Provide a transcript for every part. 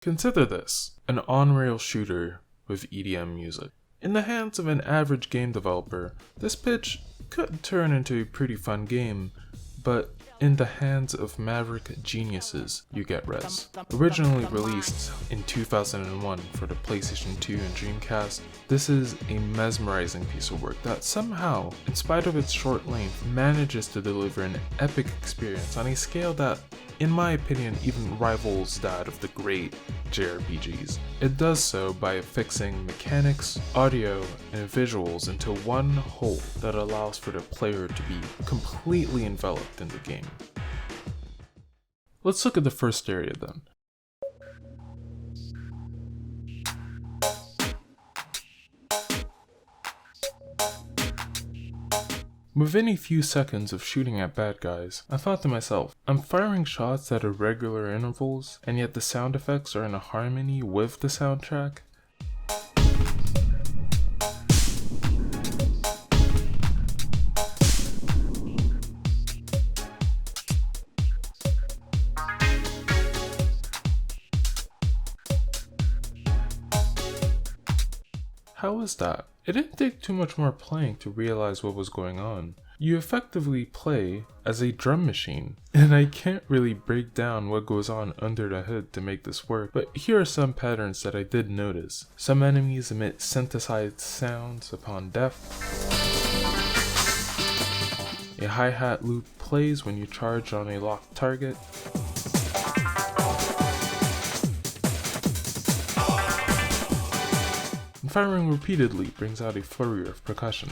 Consider this, an on-rail shooter with EDM music. In the hands of an average game developer, this pitch could turn into a pretty fun game, but in the hands of maverick geniuses, you get Rez. Originally released in 2001 for the PlayStation 2 and Dreamcast, this is a mesmerizing piece of work that somehow, in spite of its short length, manages to deliver an epic experience on a scale that, in my opinion, even rivals that of the great JRPGs. It does so by affixing mechanics, audio, and visuals into one whole that allows for the player to be completely enveloped in the game. Let's look at the first area then. Within a few seconds of shooting at bad guys, I thought to myself, I'm firing shots at irregular intervals, and yet the sound effects are in a harmony with the soundtrack. How is that? It didn't take too much more playing to realize what was going on. You effectively play as a drum machine, and I can't really break down what goes on under the hood to make this work, but here are some patterns that I did notice. Some enemies emit synthesized sounds upon death. A hi-hat loop plays when you charge on a locked target. Firing repeatedly brings out a flurry of percussion.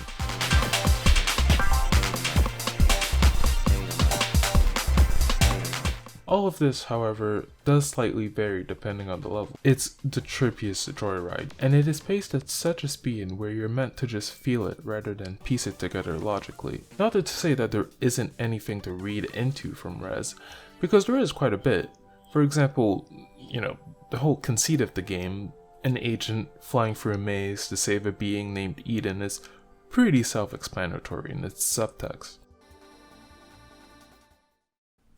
All of this, however, does slightly vary depending on the level. It's the trippiest joyride, and it is paced at such a speed where you're meant to just feel it rather than piece it together logically. Not to say that there isn't anything to read into from Rez, because there is quite a bit. For example, the whole conceit of the game, an agent flying through a maze to save a being named Eden, is pretty self-explanatory in its subtext.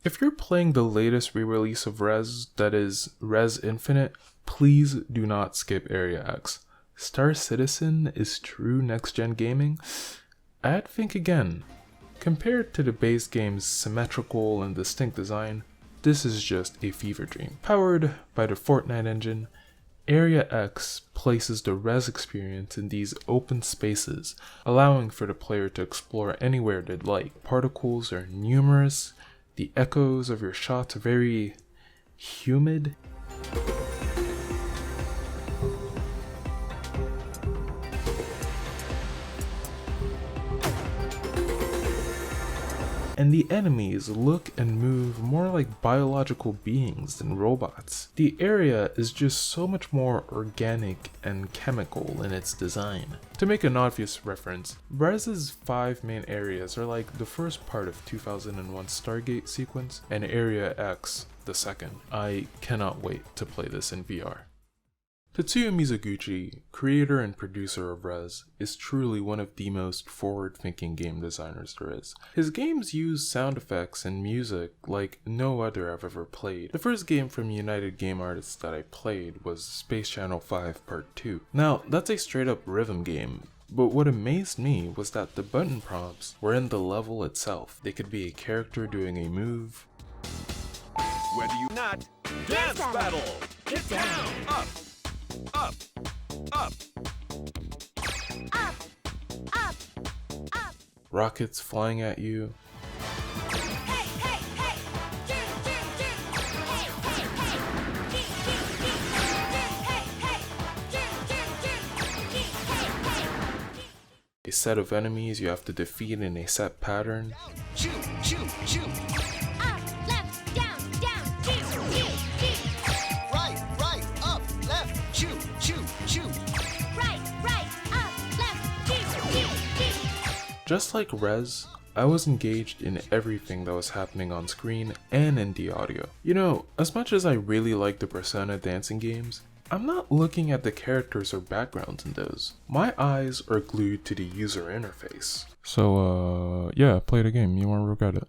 If you're playing the latest re-release of Rez, that is Rez Infinite, please do not skip Area X. Star Citizen is true next-gen gaming? I'd think again. Compared to the base game's symmetrical and distinct design, this is just a fever dream. Powered by the Fortnite engine, Area X places the Rez experience in these open spaces, allowing for the player to explore anywhere they'd like. Particles are numerous, the echoes of your shots are very humid. And the enemies look and move more like biological beings than robots. The area is just so much more organic and chemical in its design. To make an obvious reference, Rez's 5 main areas are like the first part of 2001 Stargate sequence, and Area X the second. I cannot wait to play this in VR. Tetsuya Mizuguchi, creator and producer of Rez, is truly one of the most forward-thinking game designers there is. His games use sound effects and music like no other I've ever played. The first game from United Game Artists that I played was Space Channel 5 Part 2. Now, that's a straight-up rhythm game, but what amazed me was that the button prompts were in the level itself. They could be a character doing a move. Whether you not dance battle, get down, up. Up, up, up, up, up. Rockets flying at you. Hey, hey, hey. Do, do, do. Hey, hey, hey. A set of enemies you have to defeat in a set pattern. Shoot, shoot, shoot. Up, left, down, down, shoot, shoot, shoot. Right, up, left, shoot, shoot, shoot. Right, up, left, shoot, shoot, shoot. Just like Rez, I was engaged in everything that was happening on screen and in the audio. You know, as much as I really like the Persona dancing games, I'm not looking at the characters or backgrounds in those. My eyes are glued to the user interface. So, yeah, play the game. You won't regret it.